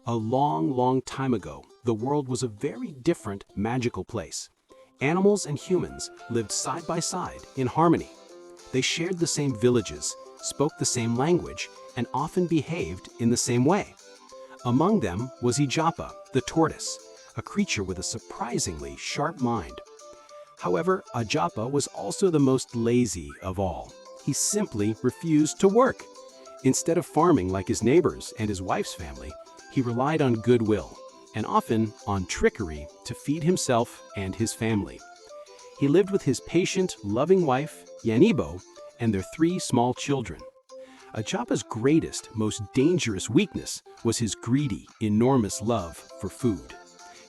A long, long time ago, the world was a very different, magical place. Animals and humans lived side by side in harmony. They shared the same villages, spoke the same language, and often behaved in the same way. Among them was Ijapa, the tortoise, a creature with a surprisingly sharp mind. However, Ijapa was also the most lazy of all. He simply refused to work. Instead of farming like his neighbors and his wife's family, he relied on goodwill, and often on trickery to feed himself and his family. He lived with his patient, loving wife, Yanibo, and their 3 small children. Ijapa's greatest, most dangerous weakness was his greedy, enormous love for food.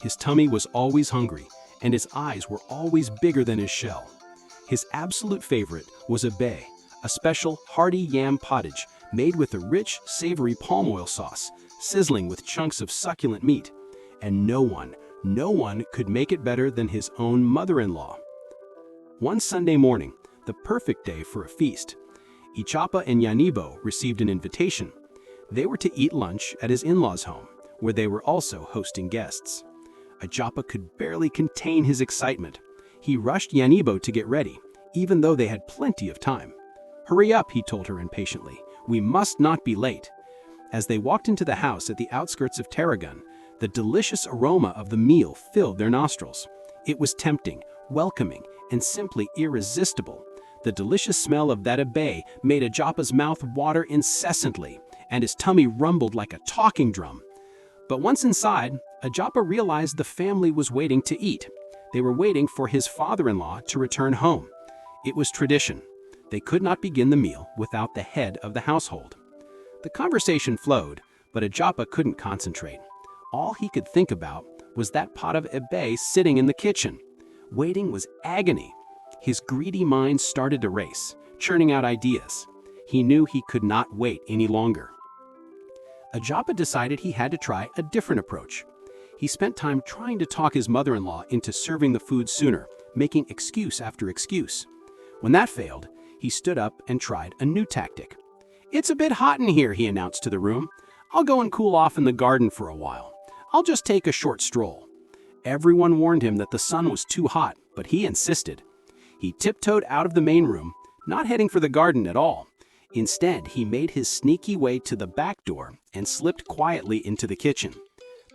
His tummy was always hungry, and his eyes were always bigger than his shell. His absolute favorite was a special, hearty yam pottage made with a rich, savory palm oil sauce, sizzling with chunks of succulent meat. And no one could make it better than his own mother-in-law. One Sunday morning, the perfect day for a feast, Ijapa and Yanibo received an invitation. They were to eat lunch at his in-laws' home, where they were also hosting guests. Ijapa could barely contain his excitement. He rushed Yanibo to get ready, even though they had plenty of time. "Hurry up," he told her impatiently. "We must not be late." As they walked into the house at the outskirts of Tarragon, the delicious aroma of the meal filled their nostrils. It was tempting, welcoming, and simply irresistible. The delicious smell of that abe made Ijapa's mouth water incessantly, and his tummy rumbled like a talking drum. But once inside, Ijapa realized the family was waiting to eat. They were waiting for his father-in-law to return home. It was tradition. They could not begin the meal without the head of the household. The conversation flowed, but Ijapa couldn't concentrate. All he could think about was that pot of ebe sitting in the kitchen. Waiting was agony. His greedy mind started to race, churning out ideas. He knew he could not wait any longer. Ijapa decided he had to try a different approach. He spent time trying to talk his mother-in-law into serving the food sooner, making excuse after excuse. When that failed, he stood up and tried a new tactic. "It's a bit hot in here," he announced to the room. "I'll go and cool off in the garden for a while. I'll just take a short stroll." Everyone warned him that the sun was too hot, but he insisted. He tiptoed out of the main room, not heading for the garden at all. Instead, he made his sneaky way to the back door and slipped quietly into the kitchen.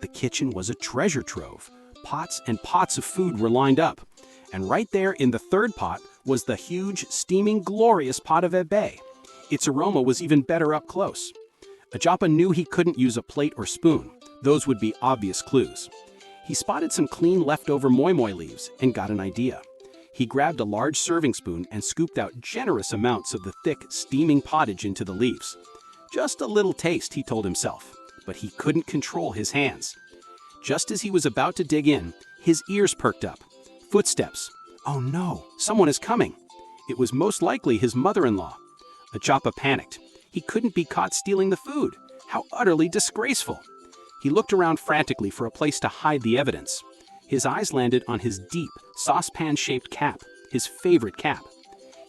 The kitchen was a treasure trove. Pots and pots of food were lined up. And right there in the 3rd pot was the huge, steaming, glorious pot of ebe. Its aroma was even better up close. Ijapa knew he couldn't use a plate or spoon. Those would be obvious clues. He spotted some clean leftover moi moi leaves and got an idea. He grabbed a large serving spoon and scooped out generous amounts of the thick, steaming pottage into the leaves. Just a little taste, he told himself, but he couldn't control his hands. Just as he was about to dig in, his ears perked up. Footsteps. Oh no, someone is coming. It was most likely his mother-in-law. Ijapa panicked. He couldn't be caught stealing the food. How utterly disgraceful. He looked around frantically for a place to hide the evidence. His eyes landed on his deep, saucepan-shaped cap, his favorite cap.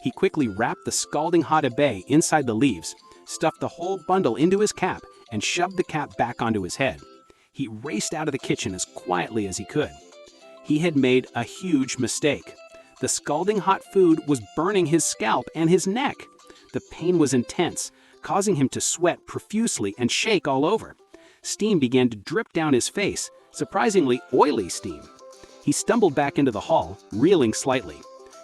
He quickly wrapped the scalding hot ebe inside the leaves, stuffed the whole bundle into his cap, and shoved the cap back onto his head. He raced out of the kitchen as quietly as he could. He had made a huge mistake. The scalding hot food was burning his scalp and his neck. The pain was intense, causing him to sweat profusely and shake all over. Steam began to drip down his face, surprisingly oily steam. He stumbled back into the hall, reeling slightly.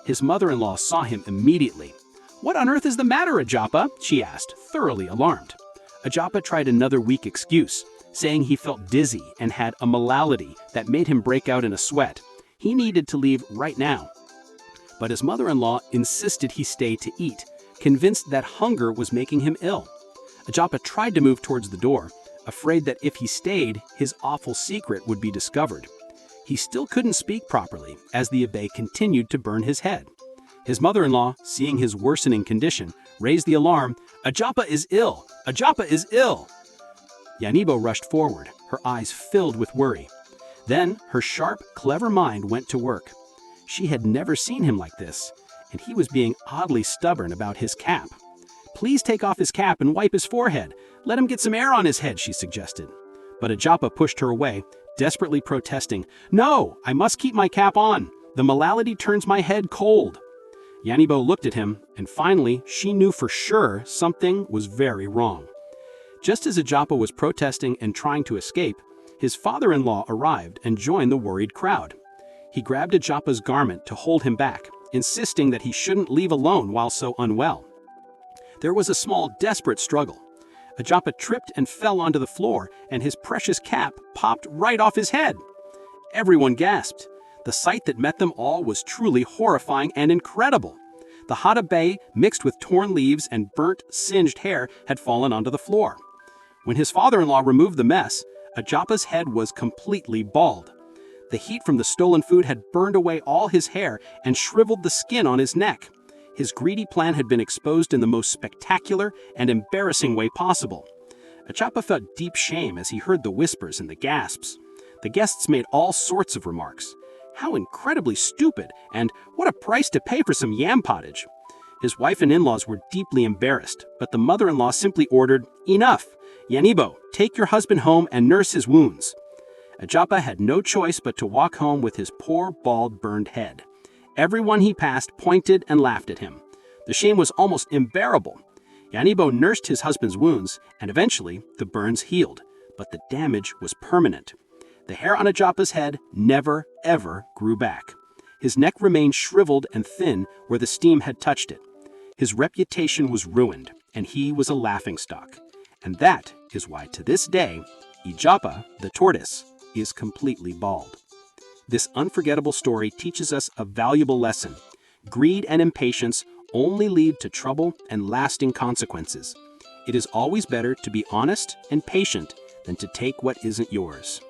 His mother-in-law saw him immediately. "What on earth is the matter, Ijapa?" she asked, thoroughly alarmed. Ijapa tried another weak excuse, saying he felt dizzy and had a malady that made him break out in a sweat. He needed to leave right now. But his mother-in-law insisted he stay to eat, convinced that hunger was making him ill. Ijapa tried to move towards the door, afraid that if he stayed, his awful secret would be discovered. He still couldn't speak properly as the ebe continued to burn his head. His mother-in-law, seeing his worsening condition, raised the alarm. "Ijapa is ill! Ijapa is ill!" Yanibo rushed forward, her eyes filled with worry. Then her sharp, clever mind went to work. She had never seen him like this, and he was being oddly stubborn about his cap. "Please take off his cap and wipe his forehead. Let him get some air on his head," she suggested. But Ijapa pushed her away, desperately protesting, "No, I must keep my cap on. The malady turns my head cold." Yanibo looked at him, and finally she knew for sure something was very wrong. Just as Ijapa was protesting and trying to escape, his father-in-law arrived and joined the worried crowd. He grabbed Ijapa's garment to hold him back, insisting that he shouldn't leave alone while so unwell. There was a small, desperate struggle. Ijapa tripped and fell onto the floor, and his precious cap popped right off his head. Everyone gasped. The sight that met them all was truly horrifying and incredible. The hatabe, mixed with torn leaves and burnt, singed hair, had fallen onto the floor. When his father-in-law removed the mess, Ijapa's head was completely bald. The heat from the stolen food had burned away all his hair and shriveled the skin on his neck. His greedy plan had been exposed in the most spectacular and embarrassing way possible. Ijapa felt deep shame as he heard the whispers and the gasps. The guests made all sorts of remarks. How incredibly stupid, and what a price to pay for some yam pottage. His wife and in-laws were deeply embarrassed, but the mother-in-law simply ordered, "Enough! Yanibo, take your husband home and nurse his wounds." Ijapa had no choice but to walk home with his poor, bald, burned head. Everyone he passed pointed and laughed at him. The shame was almost unbearable. Yanibo nursed his husband's wounds, and eventually the burns healed, but the damage was permanent. The hair on Ijapa's head never, ever grew back. His neck remained shriveled and thin where the steam had touched it. His reputation was ruined, and he was a laughingstock. And that is why, to this day, Ijapa, the tortoise, is completely bald. This unforgettable story teaches us a valuable lesson. Greed and impatience only lead to trouble and lasting consequences. It is always better to be honest and patient than to take what isn't yours.